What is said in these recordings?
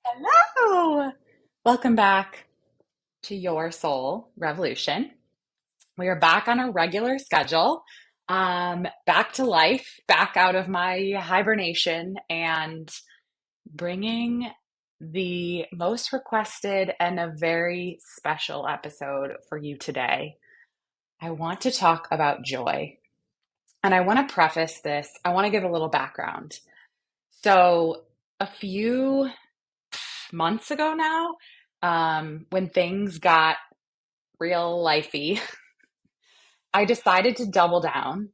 Hello. Welcome back to Your Soul Revolution. We are back on a regular schedule, back to life, back out of my hibernation, and bringing the most requested and a very special episode for you today. I want to talk about joy. And I want to preface this, I want to give a little background. So, a few months ago now, when things got real lifey, I decided to double down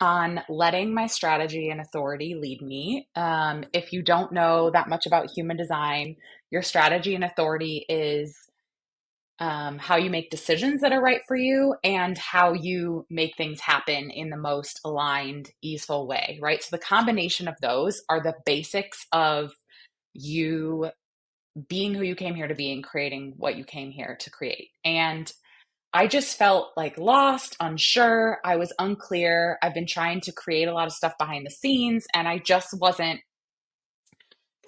on letting my strategy and authority lead me. If you don't know that much about human design, your strategy and authority is how you make decisions that are right for you and how you make things happen in the most aligned, easeful way, right? So the combination of those are the basics of you being who you came here to be and creating what you came here to create. And I just felt like lost, unsure. I was unclear. I've been trying to create a lot of stuff behind the scenes, and I just wasn't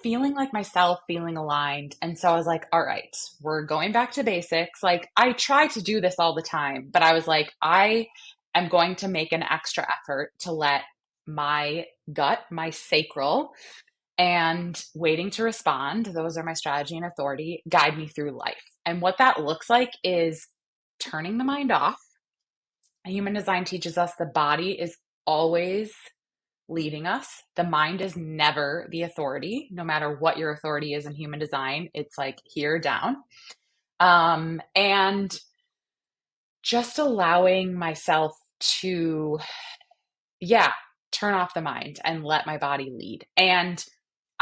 feeling like myself, feeling aligned. And so I was like, all right, we're going back to basics. Like, I try to do this all the time, but I was like, I am going to make an extra effort to let my gut, my sacral, and waiting to respond, those are my strategy and authority, guide me through life. And what that looks like is turning the mind off. Human design teaches us the body is always leading us. The mind is never the authority, no matter what your authority is in human design. It's like here down. And just allowing myself to, yeah, turn off the mind and let my body lead. And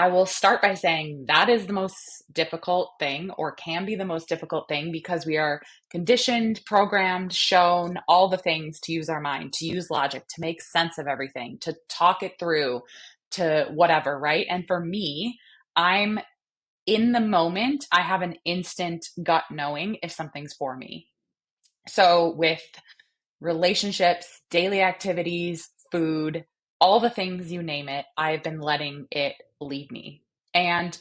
I will start by saying that is the most difficult thing, or can be the most difficult thing, because we are conditioned, programmed, shown all the things to use our mind, to use logic, to make sense of everything, to talk it through, to whatever, right? And for me, I'm in the moment, I have an instant gut knowing if something's for me. So with relationships, daily activities, food, all the things you name it, I've been letting it lead me. And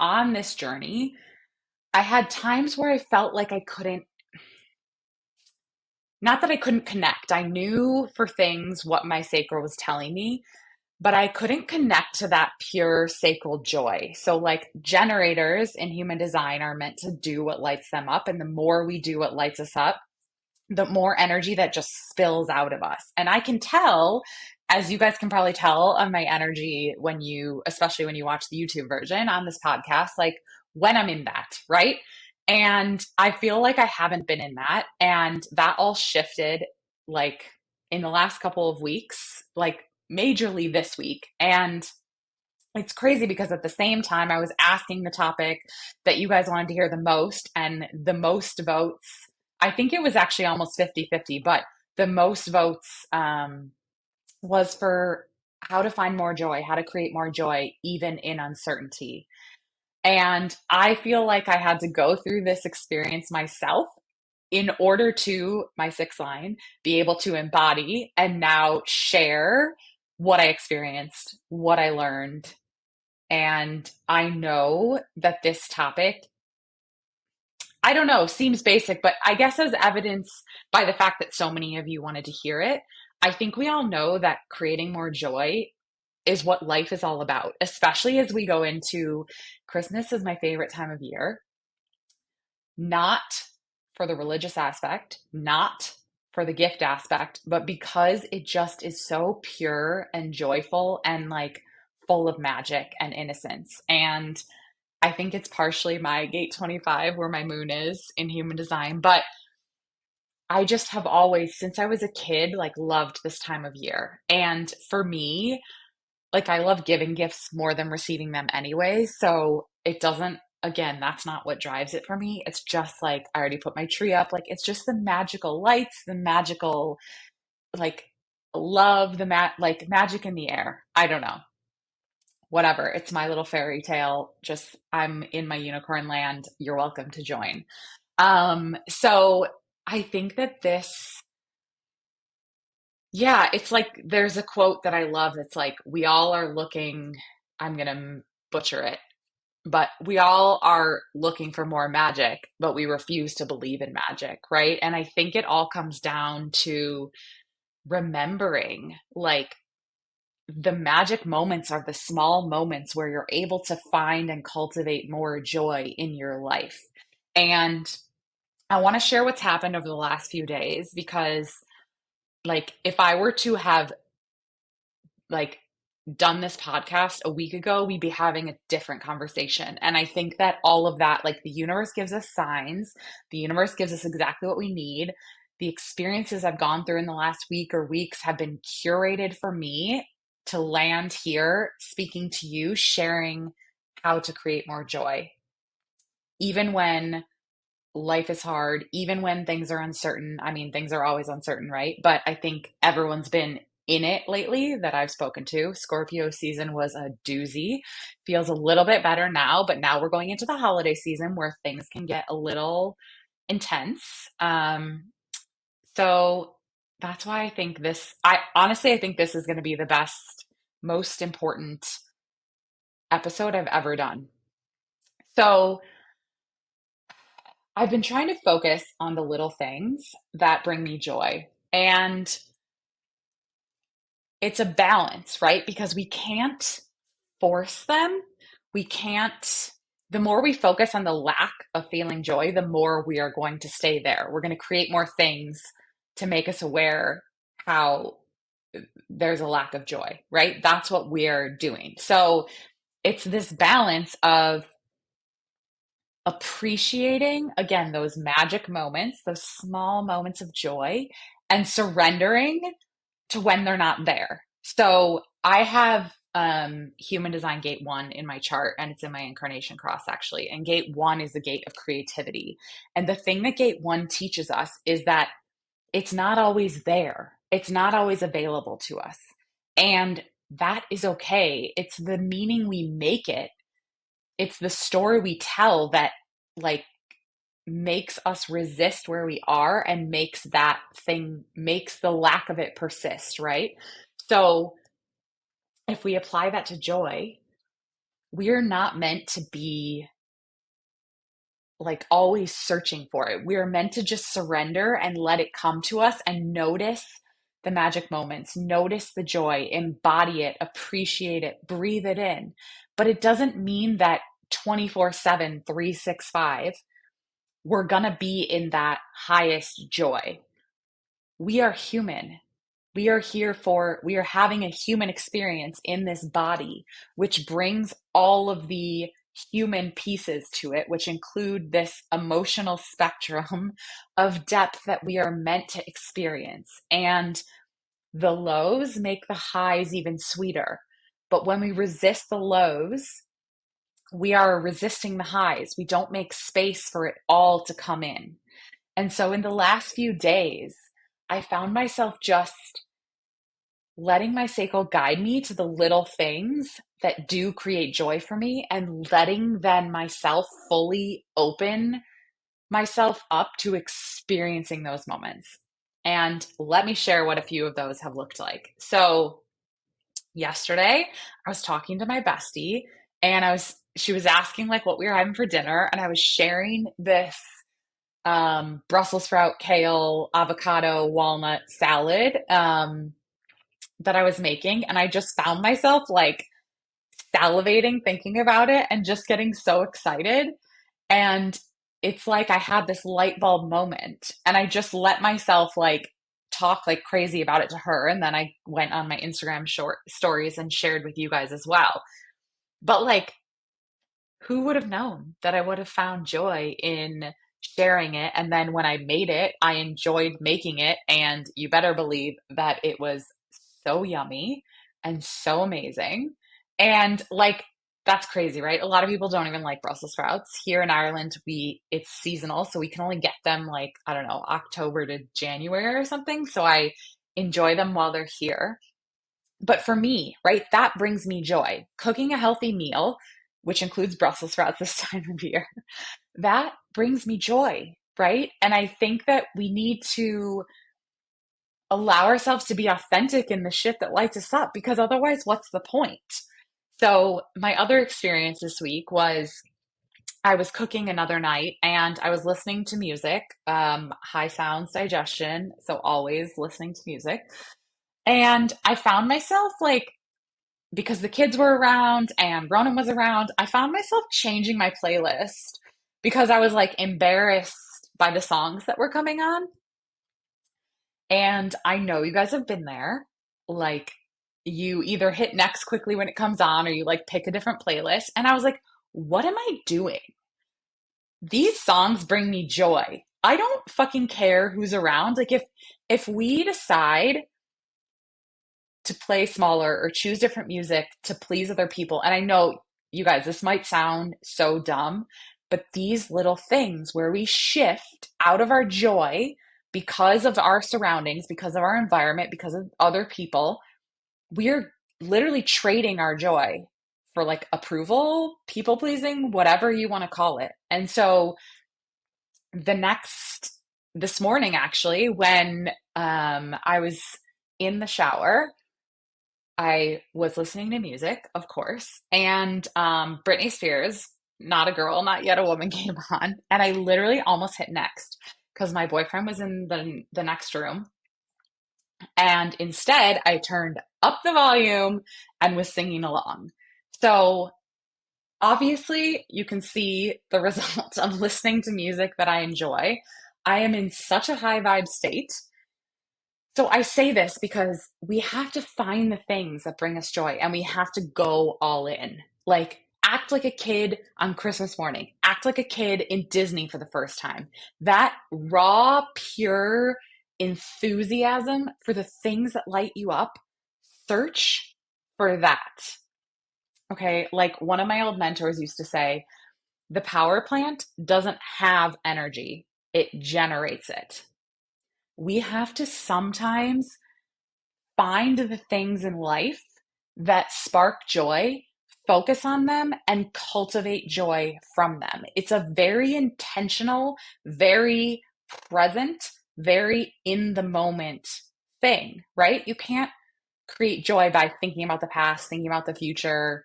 on this journey, I had times where I felt like I couldn't, not that I couldn't connect. I knew for things what my sacral was telling me, but I couldn't connect to that pure sacral joy. So, like, generators in human design are meant to do what lights them up. And the more we do what lights us up, the more energy that just spills out of us. And I can tell, as you guys can probably tell on my energy when you, especially when you watch the YouTube version on this podcast, like when I'm in that, right? And I feel like I haven't been in that. And that all shifted like in the last couple of weeks, like majorly this week. And it's crazy because at the same time, I was asking the topic that you guys wanted to hear the most, and the most votes, I think it was actually almost 50-50, but the most votes was for how to find more joy, how to create more joy, even in uncertainty. And I feel like I had to go through this experience myself in order to, my sixth line, be able to embody and now share what I experienced, what I learned, and I know that this topic, I don't know, seems basic, but I guess as evidence by the fact that so many of you wanted to hear it, I think we all know that creating more joy is what life is all about, especially as we go into Christmas is my favorite time of year, not for the religious aspect, not for the gift aspect, but because it just is so pure and joyful and like full of magic and innocence. And I think it's partially my gate 25 where my moon is in human design, but I just have always, since I was a kid, like loved this time of year. And for me, like I love giving gifts more than receiving them anyway. So it doesn't, again, that's not what drives it for me. It's just like I already put my tree up. Like it's just the magical lights, the magical, like love, like magic in the air. I don't know, whatever. It's my little fairy tale. Just I'm in my unicorn land. You're welcome to join. So I think that this, yeah, it's like there's a quote that I love. It's like we all are looking, I'm gonna butcher it, but we all are looking for more magic, but we refuse to believe in magic, right? And I think it all comes down to remembering like the magic moments are the small moments where you're able to find and cultivate more joy in your life. And I want to share what's happened over the last few days because, like, if I were to have like done this podcast a week ago, we'd be having a different conversation. And I think that all of that, like the universe gives us signs, the universe gives us exactly what we need. The experiences I've gone through in the last week or weeks have been curated for me to land here, speaking to you, sharing how to create more joy. Even when life is hard, even when things are uncertain. I mean, things are always uncertain, right? But I think everyone's been in it lately that I've spoken to. Scorpio season was a doozy. Feels a little bit better now, but now we're going into the holiday season where things can get a little intense. So that's why I think I honestly, I think this is going to be the best, most important episode I've ever done. So I've been trying to focus on the little things that bring me joy. And it's a balance, right? Because we can't force them. We can't, the more we focus on the lack of feeling joy, the more we are going to stay there. We're going to create more things to make us aware how there's a lack of joy, right? That's what we're doing. So it's this balance of appreciating, again, those magic moments, those small moments of joy, and surrendering to when they're not there. So I have human design gate one in my chart, and it's in my incarnation cross actually. And gate one is the gate of creativity. And the thing that gate one teaches us is that it's not always there, it's not always available to us. And that is okay. It's the meaning we make it, it's the story we tell that like makes us resist where we are and makes that thing, makes the lack of it persist, right? So if we apply that to joy, we're not meant to be like always searching for it. We're meant to just surrender and let it come to us and notice the magic moments, notice the joy, embody it, appreciate it, breathe it in. But it doesn't mean that 24/7, 365, we're going to be in that highest joy. We are human. We are having a human experience in this body, which brings all of the human pieces to it, which include this emotional spectrum of depth that we are meant to experience. And the lows make the highs even sweeter. But when we resist the lows, we are resisting the highs. We don't make space for it all to come in. And so in the last few days, I found myself just letting my sacral guide me to the little things that do create joy for me and letting then myself fully open myself up to experiencing those moments. And let me share what a few of those have looked like. So, yesterday, I was talking to my bestie and she was asking like what we were having for dinner, and I was sharing this Brussels sprout, kale, avocado, walnut salad that I was making. And I just found myself like salivating thinking about it and just getting so excited. And it's like I had this light bulb moment and I just let myself like talk like crazy about it to her. And then I went on my Instagram short stories and shared with you guys as well. But like, who would have known that I would have found joy in sharing it? And then when I made it, I enjoyed making it. And you better believe that it was so yummy and so amazing. And like, that's crazy, right? A lot of people don't even like Brussels sprouts. Here in Ireland, it's seasonal, so we can only get them like, I don't know, October to January or something. So I enjoy them while they're here. But for me, right, that brings me joy. Cooking a healthy meal, which includes Brussels sprouts this time of year, that brings me joy, right? And I think that we need to allow ourselves to be authentic in the shit that lights us up because otherwise, what's the point? So, my other experience this week was I was cooking another night and I was listening to music, high sounds digestion. So, always listening to music. And I found myself like, because the kids were around and Ronan was around, I found myself changing my playlist because I was like embarrassed by the songs that were coming on. And I know you guys have been there. Like, you either hit next quickly when it comes on or you like pick a different playlist. And I was like, what am I doing? These songs bring me joy. I don't fucking care who's around. Like if we decide to play smaller or choose different music to please other people, and I know you guys, this might sound so dumb, but these little things where we shift out of our joy because of our surroundings, because of our environment, because of other people, we're literally trading our joy for like approval, people pleasing, whatever you want to call it. And so the next, this morning actually, when I was in the shower, I was listening to music, of course, and Britney Spears, Not a Girl, Not Yet a Woman came on, and I literally almost hit next because my boyfriend was in the next room, and instead I turned up the volume and was singing along. So obviously, you can see the result of listening to music that I enjoy. I am in such a high vibe state. So I say this because we have to find the things that bring us joy and we have to go all in. Like, act like a kid on Christmas morning, act like a kid in Disney for the first time. That raw, pure enthusiasm for the things that light you up, search for that. Okay. Like one of my old mentors used to say, the power plant doesn't have energy, it generates it. We have to sometimes find the things in life that spark joy, focus on them, and cultivate joy from them. It's a very intentional, very present, very in the moment thing, right? You can't create joy by thinking about the past, thinking about the future.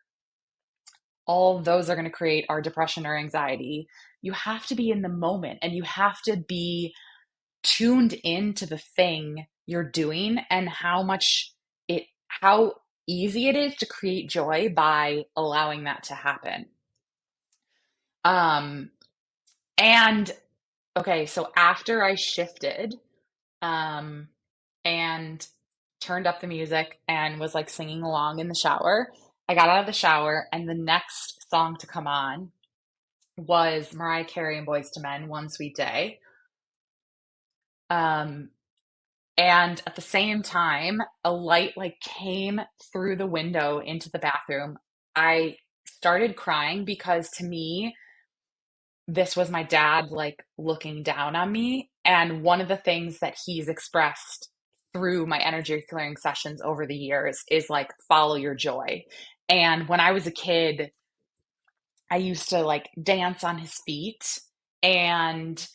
All of those are going to create our depression or anxiety. You have to be in the moment and you have to be tuned into the thing you're doing and how easy it is to create joy by allowing that to happen. Um, and okay, so after I shifted, um, and turned up the music and was like singing along in the shower, I got out of the shower and the next song to come on was Mariah Carey and Boys to Men, One Sweet Day. Um, And at the same time, a light like came through the window into the bathroom. I started crying because to me, this was my dad like looking down on me. And one of the things that he's expressed through my energy clearing sessions over the years is like follow your joy. And when I was a kid, I used to like dance on his feet, and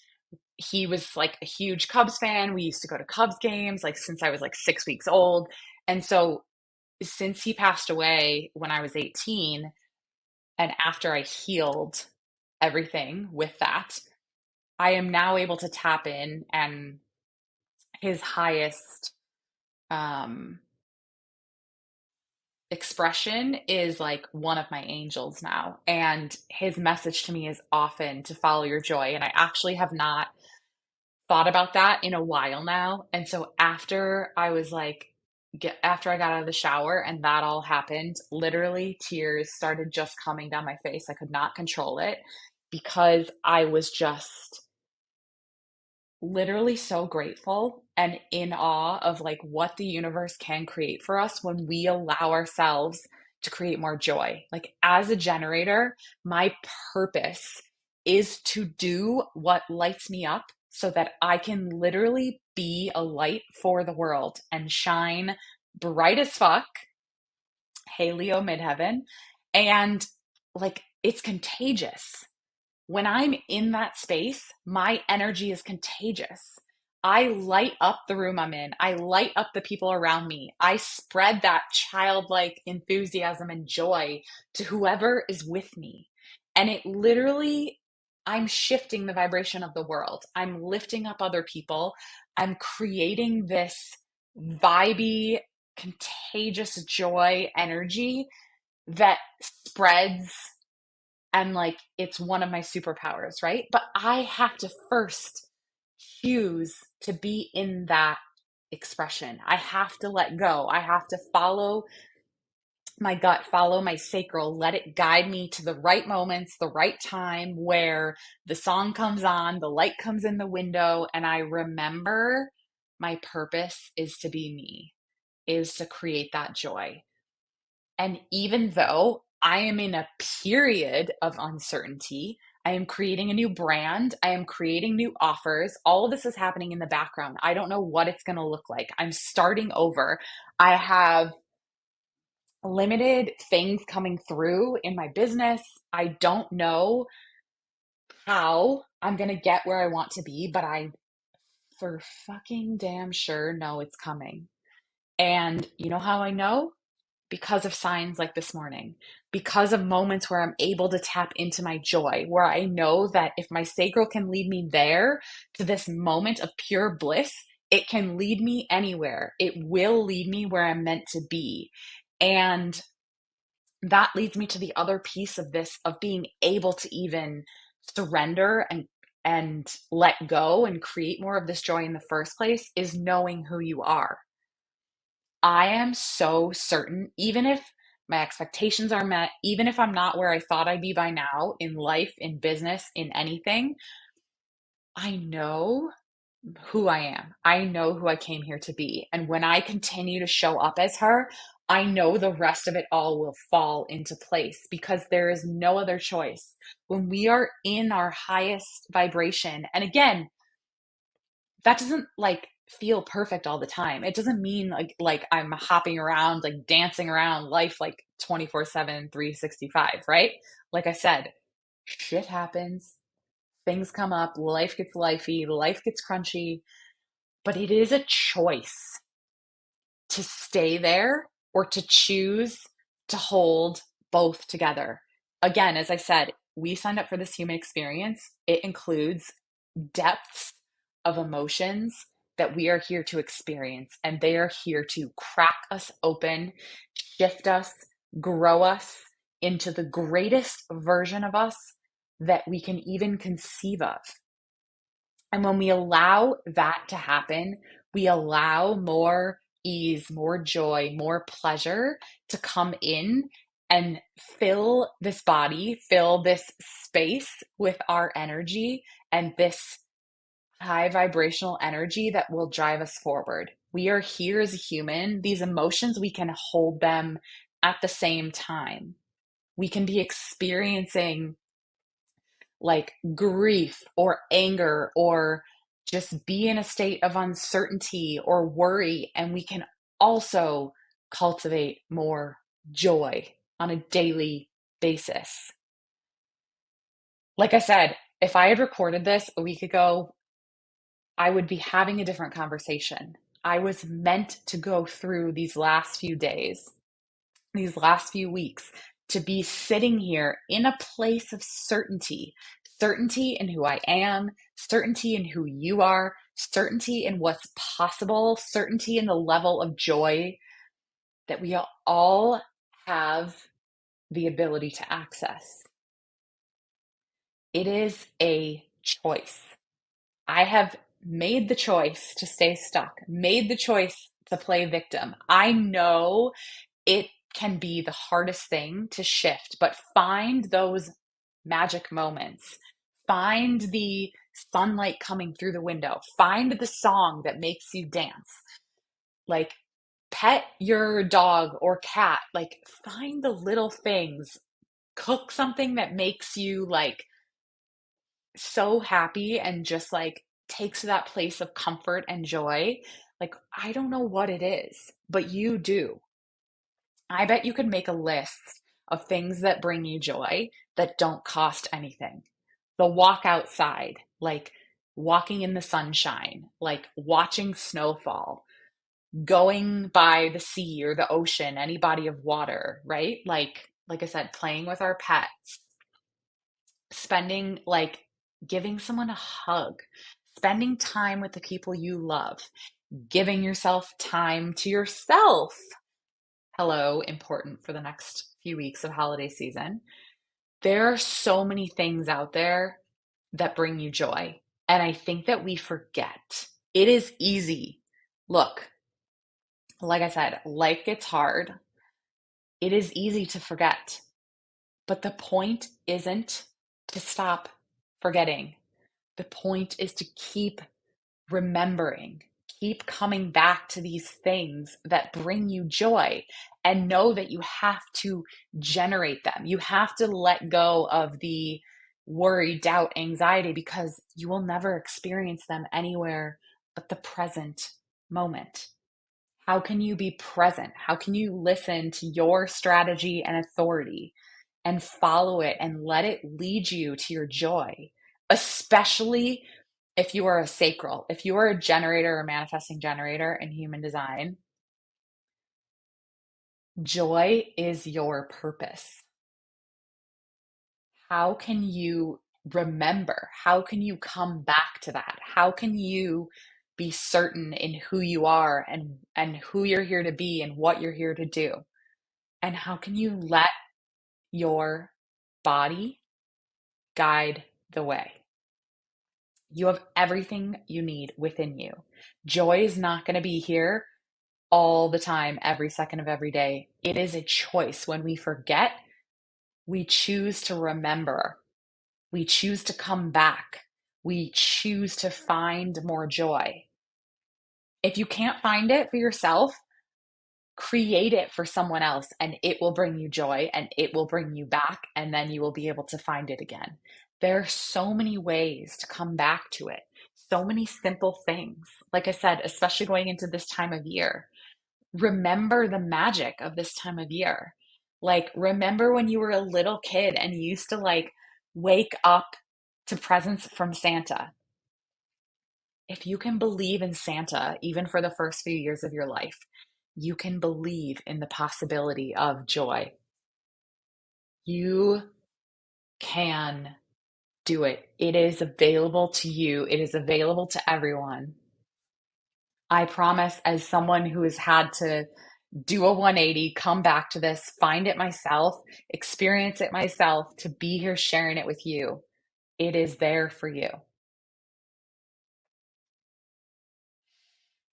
he was like a huge Cubs fan. We used to go to Cubs games like since I was like 6 weeks old. And so since he passed away when I was 18, and after I healed everything with that, I am now able to tap in, and his highest um expression is like one of my angels now. And his message to me is often to follow your joy. And I actually have not thought about that in a while now. And so after I was like, after I got out of the shower and that all happened, literally tears started just coming down my face. I could not control it because I was just literally so grateful and in awe of like what the universe can create for us when we allow ourselves to create more joy. Like as a generator, my purpose is to do what lights me up so that I can literally be a light for the world and shine bright as fuck. Hey, Leo midheaven. And like it's contagious. When I'm in that space, my energy is contagious. I light up the room I'm in. I light up the people around me. I spread that childlike enthusiasm and joy to whoever is with me. And it literally, I'm shifting the vibration of the world. I'm lifting up other people. I'm creating this vibey, contagious joy energy that spreads, and like it's one of my superpowers, right? But I have to first choose to be in that expression. I have to let go. I have to follow my gut, follow my sacral, let it guide me to the right moments, the right time where the song comes on, the light comes in the window, and I remember my purpose is to be me, is to create that joy. And even though I am in a period of uncertainty, I am creating a new brand, I am creating new offers. All of this is happening in the background. I don't know what it's going to look like. I'm starting over. I have limited things coming through in my business. I don't know how I'm going to get where I want to be, but I for fucking damn sure know it's coming. And you know how I know? Because of signs like this morning, because of moments where I'm able to tap into my joy, where I know that if my sacral can lead me there to this moment of pure bliss, it can lead me anywhere. It will lead me where I'm meant to be. And that leads me to the other piece of this, of being able to even surrender and let go and create more of this joy in the first place, is knowing who you are. I am so certain, even if my expectations are met, even if I'm not where I thought I'd be by now in life, in business, in anything, I know who I am. I know who I came here to be. And when I continue to show up as her, I know the rest of it all will fall into place because there is no other choice. When we are in our highest vibration, and again, that doesn't like feel perfect all the time. It doesn't mean like I'm hopping around, like dancing around life like 24/7, 365, right? Like I said, shit happens, things come up, life gets lifey, life gets crunchy, but it is a choice to stay there or to choose to hold both together. Again, as I said, we signed up for this human experience. It includes depths of emotions that we are here to experience, and they are here to crack us open, shift us, grow us into the greatest version of us that we can even conceive of. And when we allow that to happen, we allow more ease, more joy, more pleasure to come in and fill this body, fill this space with our energy and this high vibrational energy that will drive us forward. We are here as a human. These emotions, we can hold them at the same time. We can be experiencing like grief or anger or just be in a state of uncertainty or worry. And we can also cultivate more joy on a daily basis. Like I said, if I had recorded this a week ago, I would be having a different conversation. I was meant to go through these last few days, these last few weeks, to be sitting here in a place of certainty, certainty in who I am, certainty in who you are, certainty in what's possible, certainty in the level of joy that we all have the ability to access. It is a choice. I have made the choice to stay stuck, made the choice to play victim. I know it can be the hardest thing to shift, but find those magic moments. Find the sunlight coming through the window. Find the song that makes you dance. Like, pet your dog or cat. Like, find the little things. Cook something that makes you like so happy and just like takes to that place of comfort and joy. Like, I don't know what it is, but you do. I bet you could make a list of things that bring you joy that don't cost anything. The walk outside, like walking in the sunshine, like watching snowfall, going by the sea or the ocean, any body of water, right? Like I said, playing with our pets, spending like giving someone a hug, spending time with the people you love, giving yourself time to yourself. Hello, important for the next few weeks of holiday season. There are so many things out there that bring you joy. And I think that we forget. It is easy. Look, like I said, life gets hard. It is easy to forget. But the point isn't to stop forgetting. The point is to keep remembering, keep coming back to these things that bring you joy and know that you have to generate them. You have to let go of the worry, doubt, anxiety, because you will never experience them anywhere but the present moment. How can you be present? How can you listen to your strategy and authority and follow it and let it lead you to your joy? Especially if you are a sacral, if you are a generator or manifesting generator in human design, joy is your purpose. How can you remember? How can you come back to that? How can you be certain in who you are and who you're here to be and what you're here to do? And how can you let your body guide the way? You have everything you need within you. Joy is not going to be here all the time, every second of every day. It is a choice. When we forget, we choose to remember. We choose to come back. We choose to find more joy. If you can't find it for yourself, create it for someone else and it will bring you joy and it will bring you back and then you will be able to find it again. There are so many ways to come back to it. So many simple things. Like I said, especially going into this time of year, remember the magic of this time of year. Like, remember when you were a little kid and you used to like wake up to presents from Santa. If you can believe in Santa, even for the first few years of your life, you can believe in the possibility of joy. You can do it. It is available to you, it is available to everyone. I promise, as someone who has had to do a 180, come back to this, find it myself, experience it myself, to be here sharing it with you. It is there for you.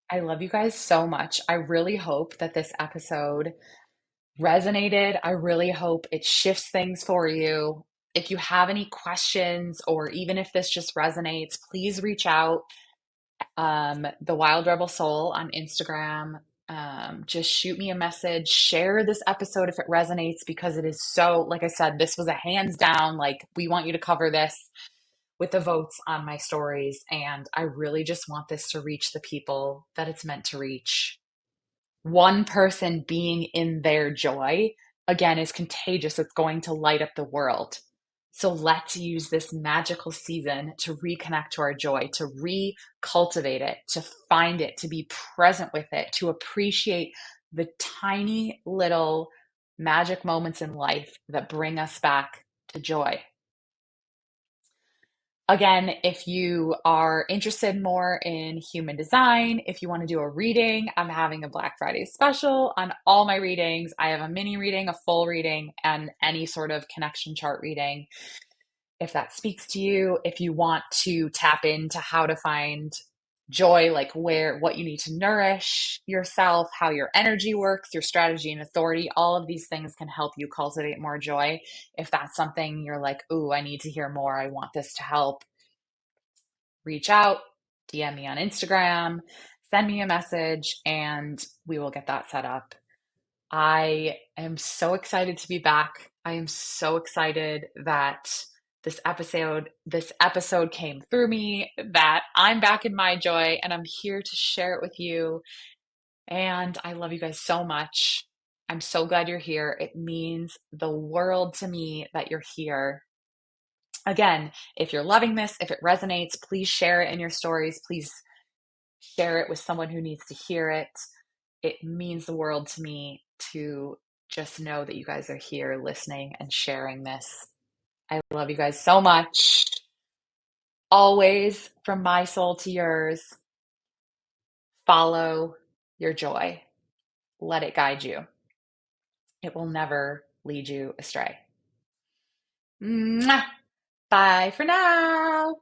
I love you guys so much. I really hope that this episode resonated. I really hope it shifts things for you. If you have any questions, or even if this just resonates, please reach out. The Wild Rebel Soul on Instagram. Just shoot me a message, share this episode if it resonates, because it is so, like I said, this was a hands down, like, we want you to cover this with the votes on my stories. And I really just want this to reach the people that it's meant to reach. One person being in their joy, again, is contagious. It's going to light up the world. So let's use this magical season to reconnect to our joy, to recultivate it, to find it, to be present with it, to appreciate the tiny little magic moments in life that bring us back to joy. Again, if you are interested more in human design, if you want to do a reading, I'm having a Black Friday special on all my readings. I have a mini reading, a full reading, and any sort of connection chart reading. If that speaks to you, if you want to tap into how to find joy, like what you need to nourish yourself, how your energy works, your strategy and authority, all of these things can help you cultivate more joy. If that's something you're like, ooh, I need to hear more, I want this to help, reach out, DM me on Instagram, send me a message, and we will get that set up. I am so excited to be back. I am so excited that this episode came through me, that I'm back in my joy and I'm here to share it with you. And I love you guys so much. I'm so glad you're here. It means the world to me that you're here. Again, if you're loving this, if it resonates, please share it in your stories. Please share it with someone who needs to hear it. It means the world to me to just know that you guys are here listening and sharing this. I love you guys so much. Always, from my soul to yours, follow your joy. Let it guide you. It will never lead you astray. Mwah! Bye for now.